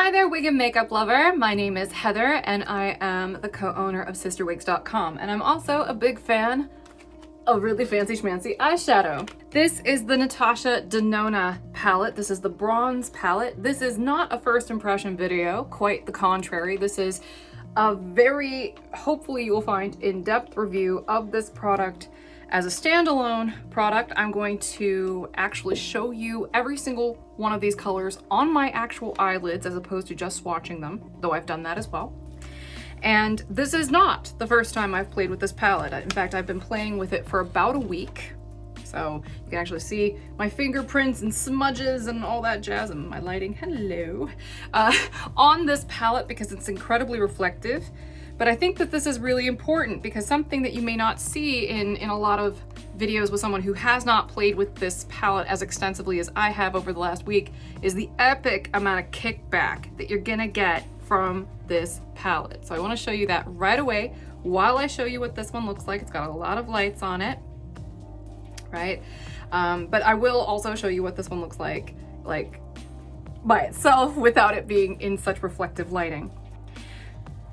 Hi there, wig and makeup lover. My name is Heather and I am the co-owner of CysterWigs.com, and I'm also a big fan of really fancy schmancy eyeshadow. This is the Natasha Denona palette. This is the bronze palette. This is not a first impression video, quite the contrary. This is a very, hopefully you will find, in-depth review of this product. As a standalone product, I'm going to actually show you every single one of these colors on my actual eyelids as opposed to just swatching them, though I've done that as well. And this is not the first time I've played with this palette. In fact, I've been playing with it for about a week. So you can actually see my fingerprints and smudges and all that jazz, and my lighting, hello, on this palette because it's incredibly reflective. But I think that this is really important because something that you may not see in a lot of videos with someone who has not played with this palette as extensively as I have over the last week is the epic amount of kickback that you're gonna get from this palette. So I want to show you that right away while I show you what this one looks like. It's got a lot of lights on it, right? But I will also show you what this one looks like by itself without it being in such reflective lighting.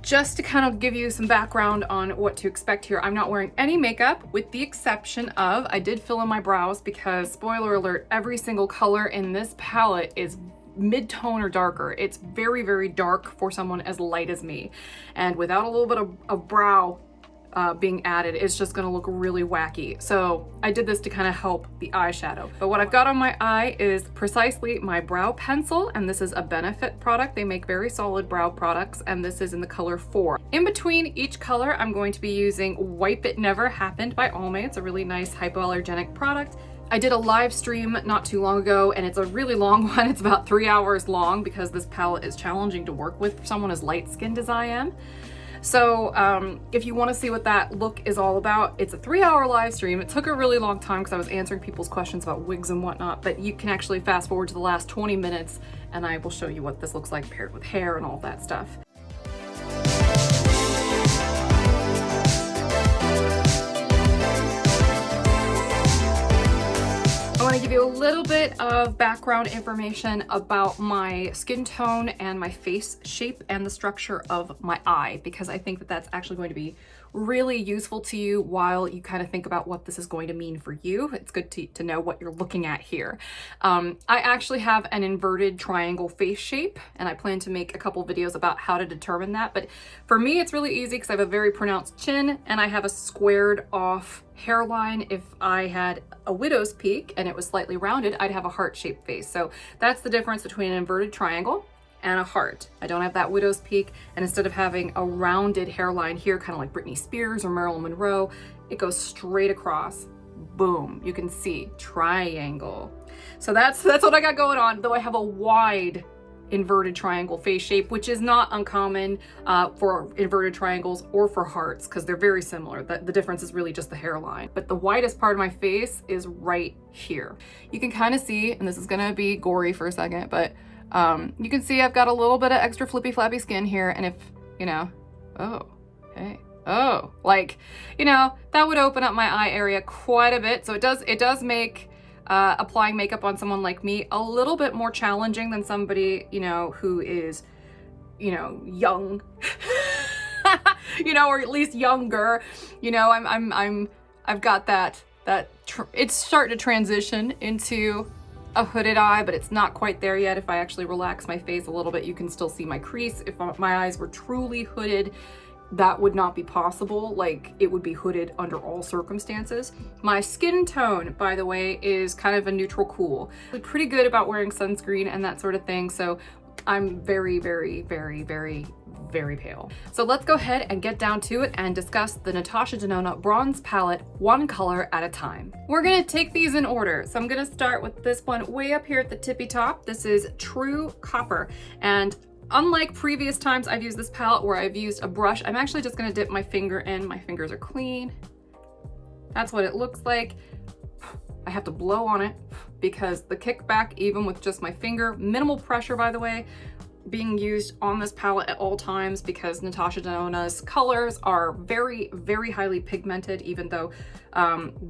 Just to kind of give you some background on what to expect here, I'm not wearing any makeup with the exception of, I did fill in my brows because, spoiler alert, every single color in this palette is mid-tone or darker. It's very, very dark for someone as light as me. And without a little bit of brow being added, it's just gonna look really wacky. So I did this to kind of help the eyeshadow. But what I've got on my eye is precisely my brow pencil, and this is a Benefit product. They make very solid brow products, and this is in the color 4. In between each color, I'm going to be using Wipe It Never Happened by Almay. It's a really nice hypoallergenic product. I did a live stream not too long ago, and it's a really long one. It's about 3 hours long because this palette is challenging to work with for someone as light-skinned as I am. So if you want to see what that look is all about, it's a 3-hour live stream. It took a really long time because I was answering people's questions about wigs and whatnot, but you can actually fast forward to the last 20 minutes and I will show you what this looks like paired with hair and all that stuff. I want to give you a little bit of background information about my skin tone and my face shape and the structure of my eye, because I think that that's actually going to be really useful to you while you kind of think about what this is going to mean for you. It's good to know what you're looking at here. I actually have an inverted triangle face shape, and I plan to make a couple videos about how to determine that. But for me, it's really easy because I have a very pronounced chin and I have a squared off hairline. If I had a widow's peak and it was slightly rounded, I'd have a heart-shaped face. So that's the difference between an inverted triangle and a heart. I don't have that widow's peak, and instead of having a rounded hairline here, kind of like Britney Spears or Marilyn Monroe, it goes straight across. Boom, you can see triangle. So that's what I got going on, though I have a wide inverted triangle face shape, which is not uncommon for inverted triangles or for hearts because they're very similar. The difference is really just the hairline. But the widest part of my face is right here. You can kind of see, and this is gonna be gory for a second, but you can see I've got a little bit of extra flippy flappy skin here, and if, you know, oh, hey, oh, like, you know, that would open up my eye area quite a bit. So it does make applying makeup on someone like me a little bit more challenging than somebody, you know, who is, you know, young, you know, or at least younger. You know, I've got that it's starting to transition into a hooded eye, but it's not quite there yet. If I actually relax my face a little bit, you can still see my crease. If my eyes were truly hooded, that would not be possible. Like, it would be hooded under all circumstances. My skin tone, by the way, is kind of a neutral cool. I'm pretty good about wearing sunscreen and that sort of thing, so I'm very, very, very, very, very pale. So let's go ahead and get down to it and discuss the Natasha Denona bronze palette one color at a time. We're gonna take these in order. So I'm gonna start with this one way up here at the tippy top. This is True Copper, and unlike previous times I've used this palette where I've used a brush, I'm actually just gonna dip my finger in. My fingers are clean. That's what it looks like. I have to blow on it because the kickback, even with just my finger, minimal pressure by the way, being used on this palette at all times because Natasha Denona's colors are very, very highly pigmented, even though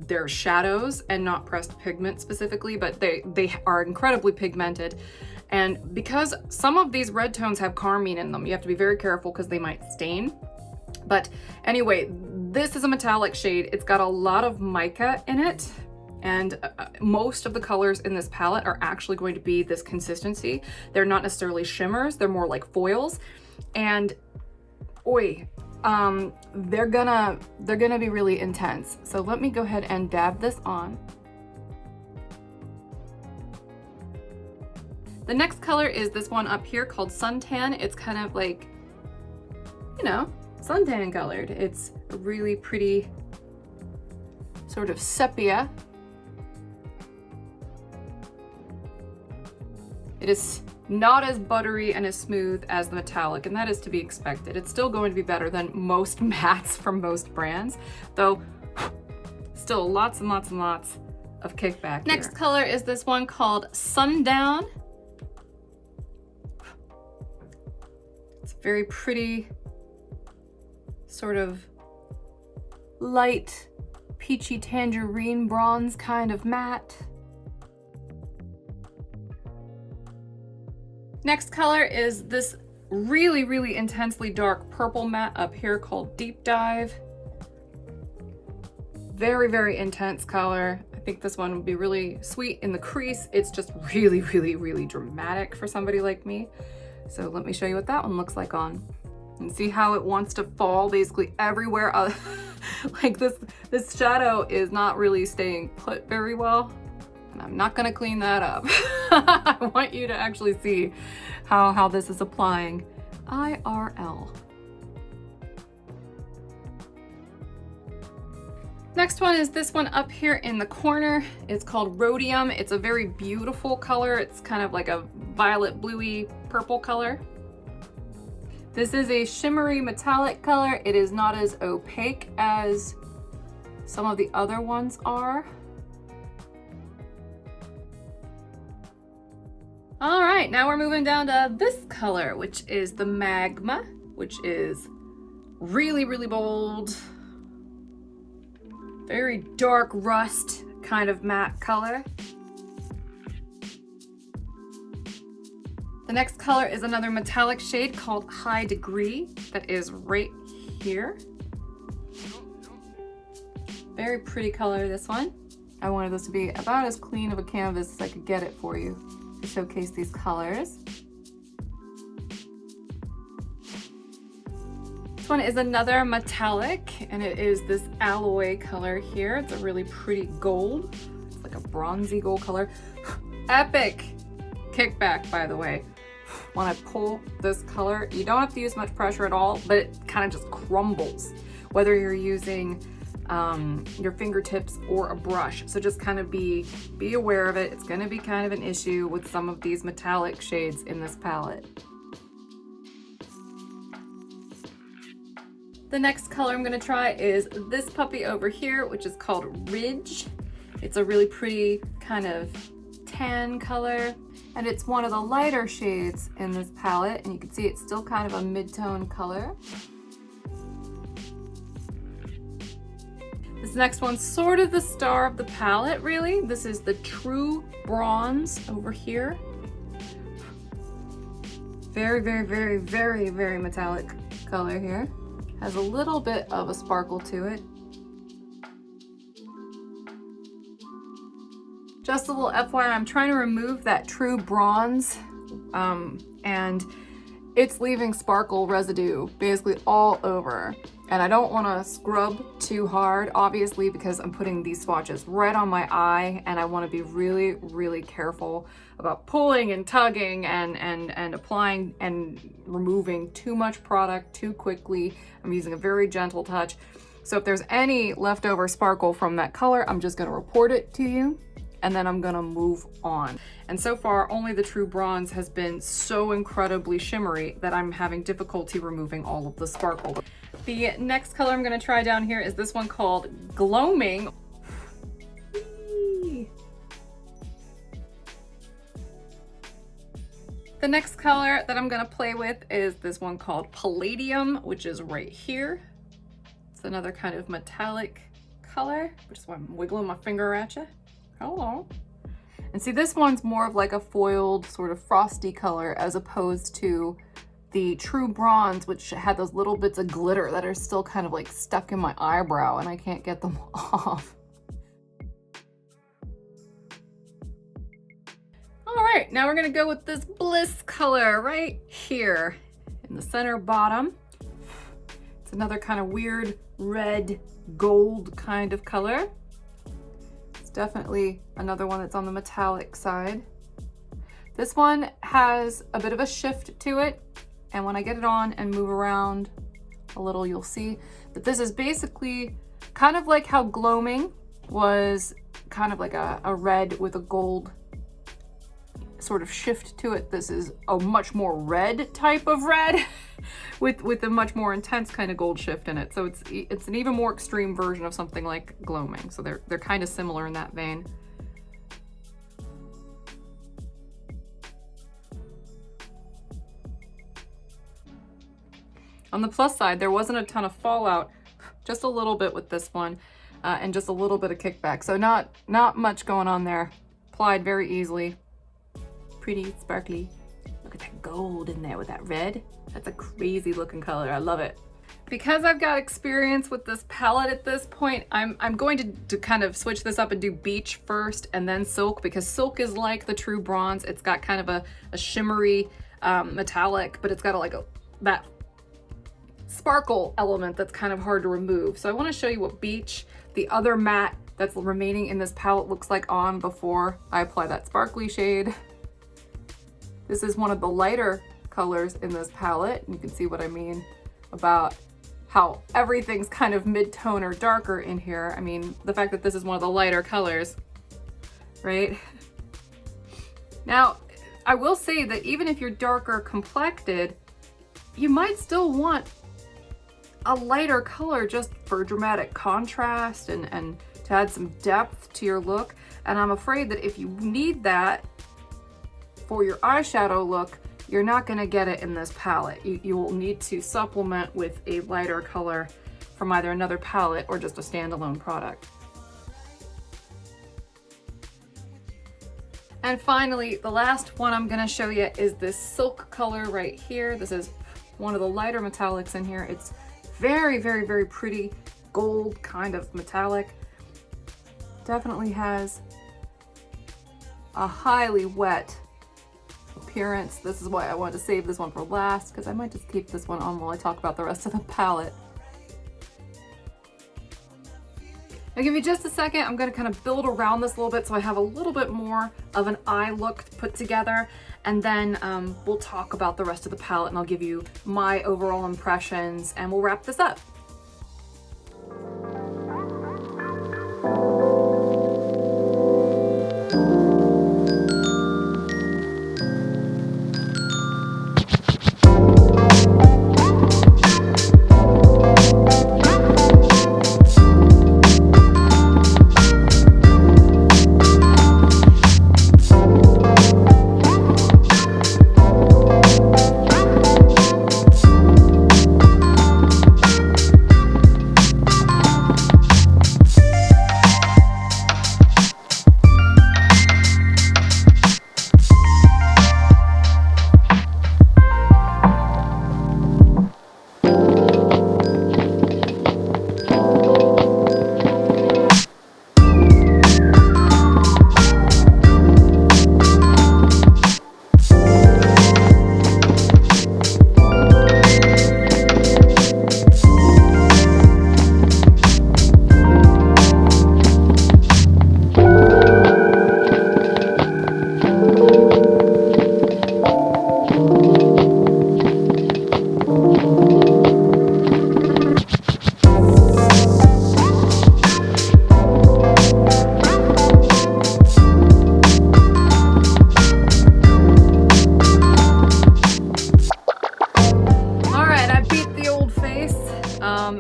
they're shadows and not pressed pigment specifically, but they are incredibly pigmented. And because some of these red tones have carmine in them, you have to be very careful because they might stain. But anyway, this is a metallic shade. It's got a lot of mica in it, and most of the colors in this palette are actually going to be this consistency. They're not necessarily shimmers, they're more like foils. And they're gonna be really intense. So let me go ahead and dab this on. The next color is this one up here called Suntan. It's kind of like, you know, suntan colored. It's a really pretty sort of sepia. It is not as buttery and as smooth as the metallic, and that is to be expected. It's still going to be better than most mattes from most brands, though still lots and lots and lots of kickback here. Next color is this one called Sundown. It's very pretty, sort of light peachy tangerine bronze kind of matte. Next color is this really, really intensely dark purple matte up here called Deep Dive. Very, very intense color. I think this one would be really sweet in the crease. It's just really, really, really dramatic for somebody like me. So let me show you what that one looks like on. And see how it wants to fall basically everywhere. Like this shadow is not really staying put very well. And I'm not gonna clean that up. I want you to actually see how this is applying IRL. Next one is this one up here in the corner. It's called Rhodium. It's a very beautiful color. It's kind of like a violet bluey purple color. This is a shimmery metallic color. It is not as opaque as some of the other ones are. All right, now we're moving down to this color, which is the Magma, which is really, really bold. Very dark rust kind of matte color. The next color is another metallic shade called High Degree that is right here. Very pretty color, this one. I wanted this to be about as clean of a canvas as I could get it for you to showcase these colors. This one is another metallic, and it is this alloy color here. It's a really pretty gold. It's like a bronzy gold color. Epic kickback, by the way. When I pull this color, you don't have to use much pressure at all, but it kind of just crumbles, whether you're using your fingertips or a brush. So just kind of be aware of it. It's going to be kind of an issue with some of these metallic shades in this palette. The next color I'm going to try is this puppy over here, which is called Ridge. It's a really pretty kind of tan color, and it's one of the lighter shades in this palette, and you can see it's still kind of a mid-tone color. This next one's sort of the star of the palette, really. This is the True Bronze over here. Very, very, very, very, very metallic color here. Has a little bit of a sparkle to it. Just a little FYI, I'm trying to remove that True Bronze, and it's leaving sparkle residue basically all over. And I don't want to scrub too hard, obviously, because I'm putting these swatches right on my eye, and I want to be really, really careful about pulling and tugging and applying and removing too much product too quickly. I'm using a very gentle touch. So if there's any leftover sparkle from that color, I'm just going to report it to you, and then I'm going to move on. And so far, only the True Bronze has been so incredibly shimmery that I'm having difficulty removing all of the sparkle. The next color I'm going to try down here is this one called Gloaming. The next color that I'm gonna play with is this one called Palladium, which is right here. It's another kind of metallic color, which is why I'm wiggling my finger at you. Hello. And see, this one's more of like a foiled sort of frosty color as opposed to the true bronze, which had those little bits of glitter that are still kind of like stuck in my eyebrow and I can't get them off. All right, now we're gonna go with this Bliss color right here in the center bottom. It's another kind of weird red gold kind of color. It's definitely another one that's on the metallic side. This one has a bit of a shift to it, and when I get it on and move around a little, you'll see that this is basically kind of like how Gloaming was kind of like a red with a gold sort of shift to it. This is a much more red type of red with a much more intense kind of gold shift in it. So it's an even more extreme version of something like Gloaming. So they're kind of similar in that vein. On the plus side, there wasn't a ton of fallout, just a little bit with this one, and just a little bit of kickback. So not much going on there. Applied very easily. Pretty sparkly. Look at that gold in there with that red. That's a crazy looking color. I love it. Because I've got experience with this palette at this point, I'm going to kind of switch this up and do beach first and then silk, because silk is like the true bronze. It's got kind of a shimmery metallic, but it's got that sparkle element that's kind of hard to remove. So I want to show you what beach, the other matte that's remaining in this palette, looks like on before I apply that sparkly shade. This is one of the lighter colors in this palette. You can see what I mean about how everything's kind of mid-tone or darker in here. I mean, the fact that this is one of the lighter colors, right? Now, I will say that even if you're darker complected, you might still want a lighter color just for dramatic contrast and to add some depth to your look. And I'm afraid that if you need that for your eyeshadow look, you're not gonna get it in this palette. You will need to supplement with a lighter color from either another palette or just a standalone product. And finally, the last one I'm gonna show you is this silk color right here. This is one of the lighter metallics in here. It's very, very, very pretty gold kind of metallic. Definitely has a highly wet appearance. This is why I wanted to save this one for last, because I might just keep this one on while I talk about the rest of the palette. I'll give you just a second. I'm going to kind of build around this a little bit so I have a little bit more of an eye look put together, and then we'll talk about the rest of the palette and I'll give you my overall impressions and we'll wrap this up.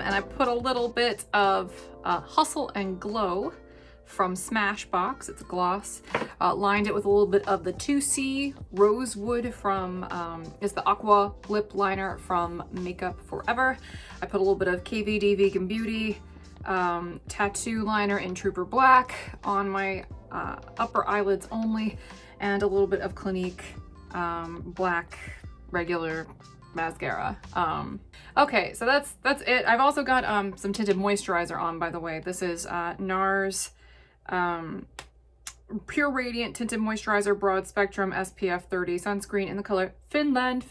And I put a little bit of Hustle and Glow from Smashbox. It's a gloss. Lined it with a little bit of the 2C Rosewood from, is the Aqua Lip Liner from Makeup Forever. I put a little bit of KVD Vegan Beauty tattoo liner in Trooper Black on my upper eyelids only, and a little bit of Clinique black regular mascara. Okay, so that's it. I've also got some tinted moisturizer on, by the way. This is NARS Pure Radiant Tinted Moisturizer Broad Spectrum SPF 30 sunscreen in the color Finland.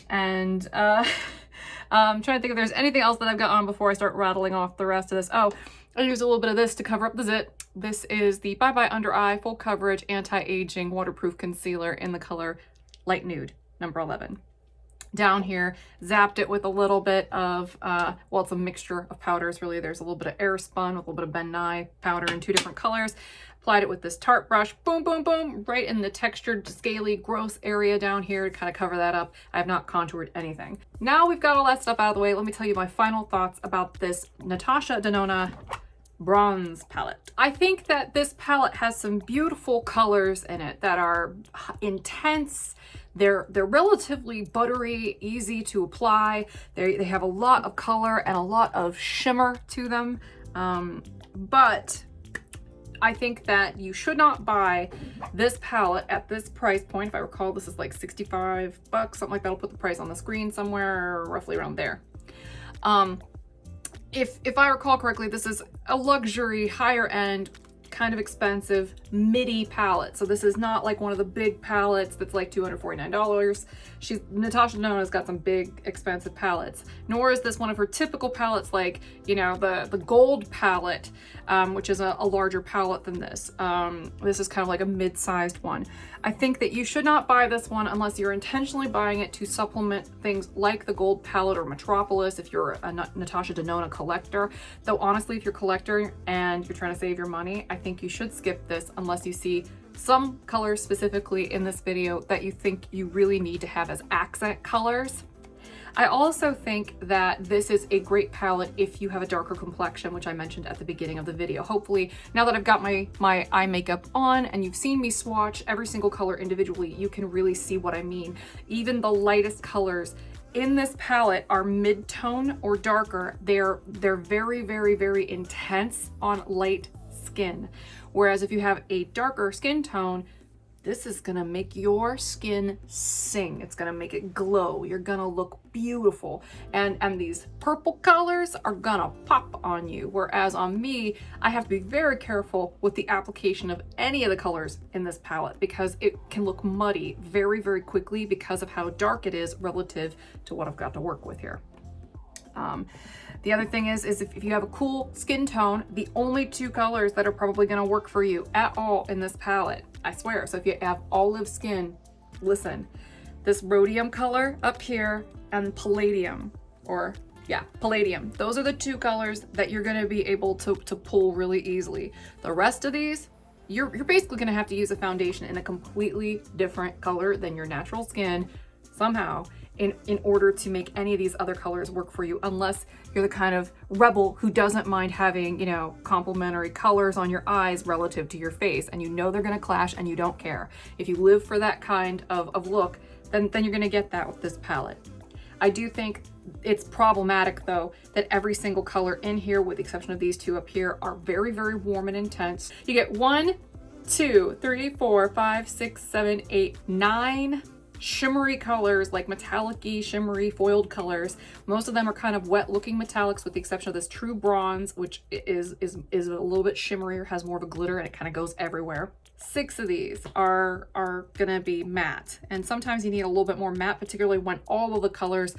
And I'm trying to think if there's anything else that I've got on before I start rattling off the rest of this. Oh, I use a little bit of this to cover up the zit. This is the Bye Bye Under Eye Full Coverage Anti-Aging Waterproof Concealer in the color Light Nude, number 11. Down here, zapped it with a little bit of, well, it's a mixture of powders, really. There's a little bit of Airspun with a little bit of Ben Nye powder in 2 different colors. Applied it with this Tarte brush, boom, boom, boom, right in the textured, scaly, gross area down here to kind of cover that up. I have not contoured anything. Now we've got all that stuff out of the way, let me tell you my final thoughts about this Natasha Denona bronze palette. I think that this palette has some beautiful colors in it that are intense. They're relatively buttery, easy to apply. They have a lot of color and a lot of shimmer to them. But I think that you should not buy this palette at this price point. If I recall, this is like 65 bucks, something like that. I'll put the price on the screen somewhere roughly around there. If I recall correctly, this is a luxury, higher end, kind of expensive midi palette. So this is not like one of the big palettes that's like $249. Natasha Denona's got some big expensive palettes, nor is this one of her typical palettes like, you know, the gold palette, which is a larger palette than this. This is kind of like a mid-sized one. I think that you should not buy this one unless you're intentionally buying it to supplement things like the gold palette or Metropolis if you're a Natasha Denona collector. Though honestly, if you're a collector and you're trying to save your money, I think you should skip this unless you see some colors specifically in this video that you think you really need to have as accent colors. I also think that this is a great palette if you have a darker complexion, which I mentioned at the beginning of the video. Hopefully, now that I've got my eye makeup on and you've seen me swatch every single color individually, you can really see what I mean. Even the lightest colors in this palette are mid-tone or darker. They're very, very, very intense on light skin. Whereas if you have a darker skin tone, this is gonna make your skin sing. It's gonna make it glow. You're gonna look beautiful. And these purple colors are gonna pop on you. Whereas on me, I have to be very careful with the application of any of the colors in this palette because it can look muddy very, very quickly because of how dark it is relative to what I've got to work with here. The other thing is if you have a cool skin tone, the only 2 colors that are probably gonna work for you at all in this palette, I swear. So if you have olive skin, listen, this rhodium color up here and palladium, or yeah, palladium. Those are the 2 colors that you're gonna be able to pull really easily. The rest of these, you're basically gonna have to use a foundation in a completely different color than your natural skin somehow in order to make any of these other colors work for you, unless you're the kind of rebel who doesn't mind having, you know, complementary colors on your eyes relative to your face, and you know they're gonna clash and you don't care. If you live for that kind of look, then you're gonna get that with this palette. I do think it's problematic though that every single color in here, with the exception of these 2 up here, are very, very warm and intense. You get 1, 2, 3, 4, 5, 6, 7, 8, 9 shimmery colors, like metallic-y, shimmery, foiled colors. Most of them are kind of wet looking metallics with the exception of this True Bronze, which is a little bit shimmerier, has more of a glitter, and it kind of goes everywhere. 6 of these are gonna be matte, and sometimes you need a little bit more matte, particularly when all of the colors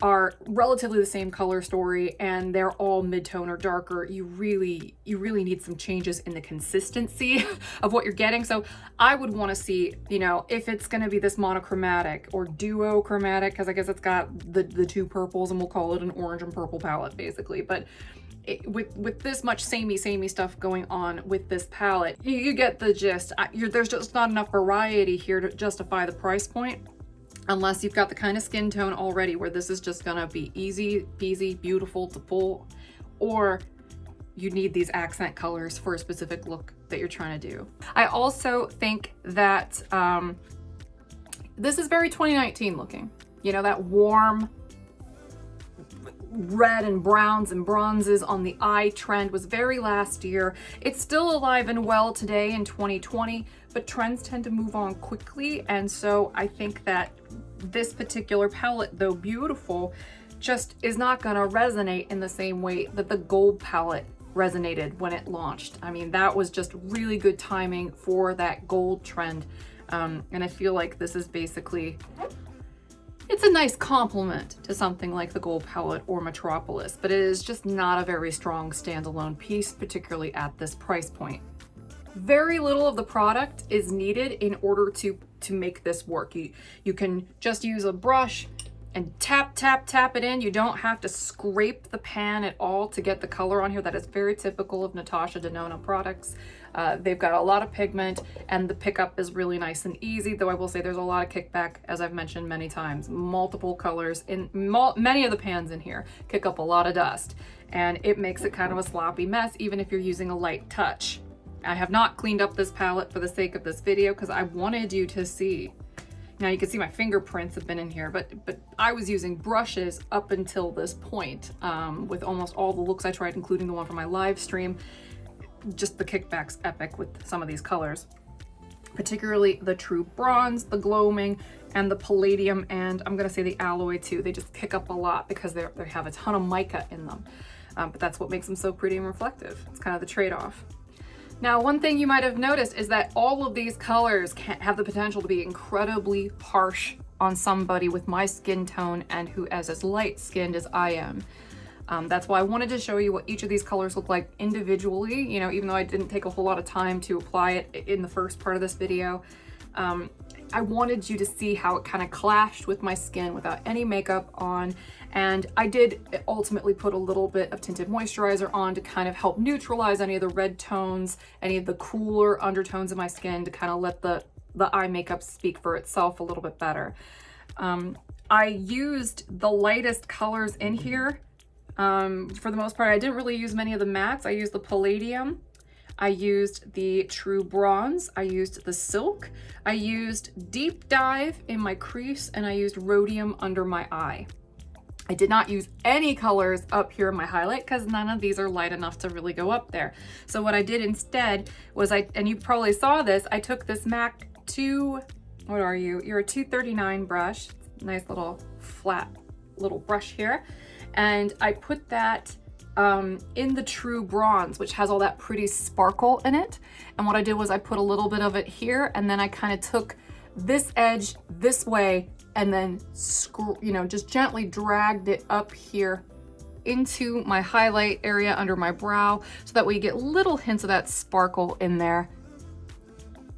are relatively the same color story and they're all mid-tone or darker. You really need some changes in the consistency of what you're getting. So I would want to see, you know, if it's going to be this monochromatic or duochromatic, because I guess it's got the 2 purples, and we'll call it an orange and purple palette basically. But with this much samey stuff going on with this palette, you get the gist. There's just not enough variety here to justify the price point, unless you've got the kind of skin tone already where this is just gonna be easy peasy, beautiful to pull, or you need these accent colors for a specific look that you're trying to do. I also think that this is very 2019 looking. You know, that warm red and browns and bronzes on the eye trend was very last year. It's still alive and well today in 2020, but trends tend to move on quickly. And so I think that this particular palette, though beautiful, just is not gonna resonate in the same way that the gold palette resonated when it launched. I mean, that was just really good timing for that gold trend. And I feel like this is basically, it's a nice complement to something like the gold palette or Metropolis, but it is just not a very strong standalone piece, particularly at this price point. Very little of the product is needed in order to make this work. You can just use a brush and tap it in. You don't have to scrape the pan at all to get the color on here. That is very typical of Natasha Denona products. They've got a lot of pigment and the pickup is really nice and easy, though I will say there's a lot of kickback, as I've mentioned many times. Multiple colors in many of the pans in here kick up a lot of dust, and it makes it kind of a sloppy mess even if you're using a light touch. I have not cleaned up this palette for the sake of this video because I wanted you to see. Now you can see my fingerprints have been in here, but I was using brushes up until this point with almost all the looks I tried, including the one for my live stream. Just the kickback's epic with some of these colors, particularly the true bronze, the gloaming, and the palladium, and I'm gonna say the alloy too. They just kick up a lot because they have a ton of mica in them, but that's what makes them so pretty and reflective. It's kind of the trade-off. Now, one thing you might have noticed is that all of these colors can have the potential to be incredibly harsh on somebody with my skin tone and who is as light-skinned as I am. That's why I wanted to show you what each of these colors look like individually, you know, even though I didn't take a whole lot of time to apply it in the first part of this video. I wanted you to see how it kind of clashed with my skin without any makeup on. And I did ultimately put a little bit of tinted moisturizer on to kind of help neutralize any of the red tones, any of the cooler undertones of my skin, to kind of let the eye makeup speak for itself a little bit better. I used the lightest colors in here. For the most part, I didn't really use many of the mattes. I used the palladium. I used the true bronze. I used the silk. I used deep dive in my crease, and I used rhodium under my eye. I did not use any colors up here in my highlight because none of these are light enough to really go up there. So what I did instead was and you probably saw this, I took this MAC what are you? You're a 239 brush, nice little flat little brush here. And I put that in the true bronze, which has all that pretty sparkle in it. And what I did was I put a little bit of it here, and then I kind of took this edge this way and then just gently dragged it up here into my highlight area under my brow, so that way you get little hints of that sparkle in there,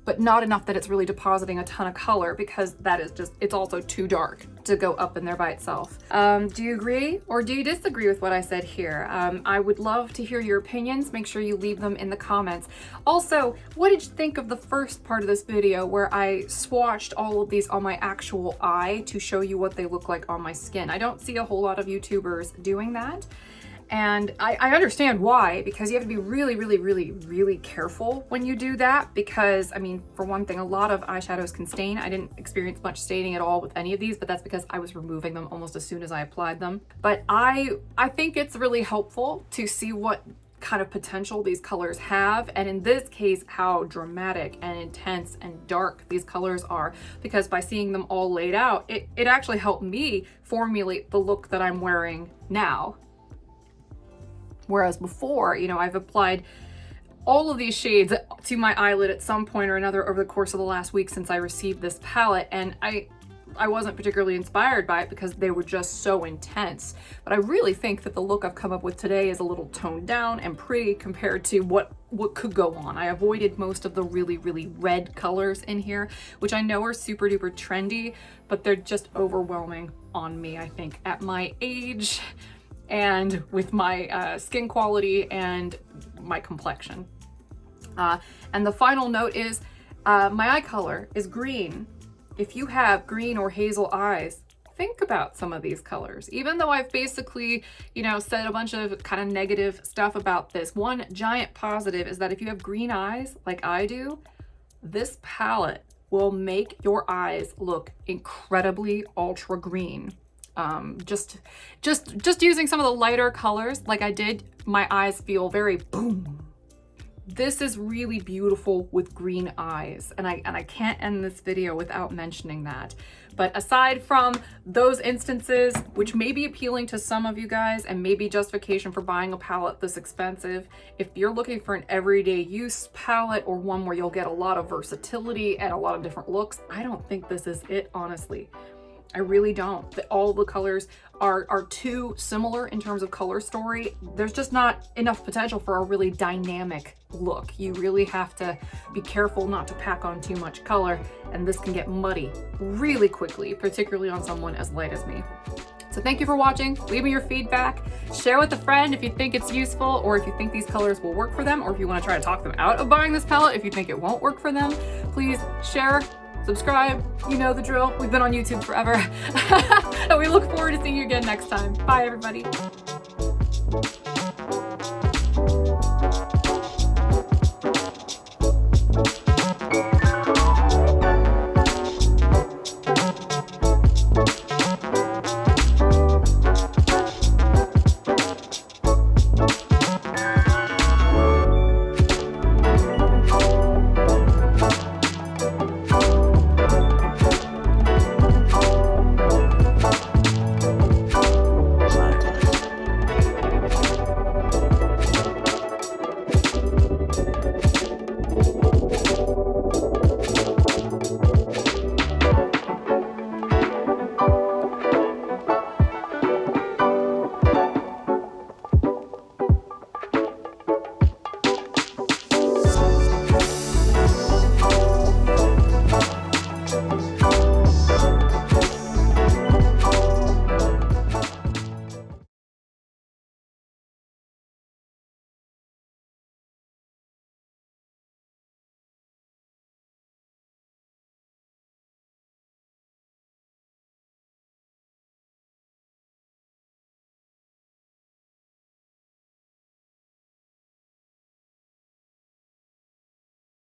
but not enough that it's really depositing a ton of color, because that is just, it's also too dark to go up in there by itself. Do you agree or do you disagree with what I said here? I would love to hear your opinions. Make sure you leave them in the comments. Also, what did you think of the first part of this video where I swatched all of these on my actual eye to show you what they look like on my skin? I don't see a whole lot of YouTubers doing that. And I understand why, because you have to be really careful when you do that, because I mean, for one thing, a lot of eyeshadows can stain. I didn't experience much staining at all with any of these, but that's because I was removing them almost as soon as I applied them. But I think it's really helpful to see what kind of potential these colors have, and in this case how dramatic and intense and dark these colors are, because by seeing them all laid out, it actually helped me formulate the look that I'm wearing now. Whereas before, you know, I've applied all of these shades to my eyelid at some point or another over the course of the last week since I received this palette, and I wasn't particularly inspired by it because they were just so intense. But I really think that the look I've come up with today is a little toned down and pretty compared to what could go on. I avoided most of the really red colors in here, which I know are super duper trendy, but they're just overwhelming on me, I think, at my age and with my skin quality and my complexion. And the final note is my eye color is green. If you have green or hazel eyes, think about some of these colors. Even though I've basically, you know, said a bunch of kind of negative stuff about this, one giant positive is that if you have green eyes like I do, this palette will make your eyes look incredibly ultra green. Just using some of the lighter colors like I did, my eyes feel very boom. This is really beautiful with green eyes, and I can't end this video without mentioning that. But aside from those instances, which may be appealing to some of you guys and maybe justification for buying a palette this expensive, if you're looking for an everyday use palette or one where you'll get a lot of versatility and a lot of different looks, I don't think this is it, honestly. I really don't. All the colors are too similar in terms of color story. There's just not enough potential for a really dynamic look. You really have to be careful not to pack on too much color, and this can get muddy really quickly, particularly on someone as light as me. So thank you for watching. Leave me your feedback. Share with a friend if you think it's useful, or if you think these colors will work for them, or if you want to try to talk them out of buying this palette if you think it won't work for them. Please share, subscribe, you know the drill. We've been on YouTube forever. And we look forward to seeing you again next time. Bye, everybody.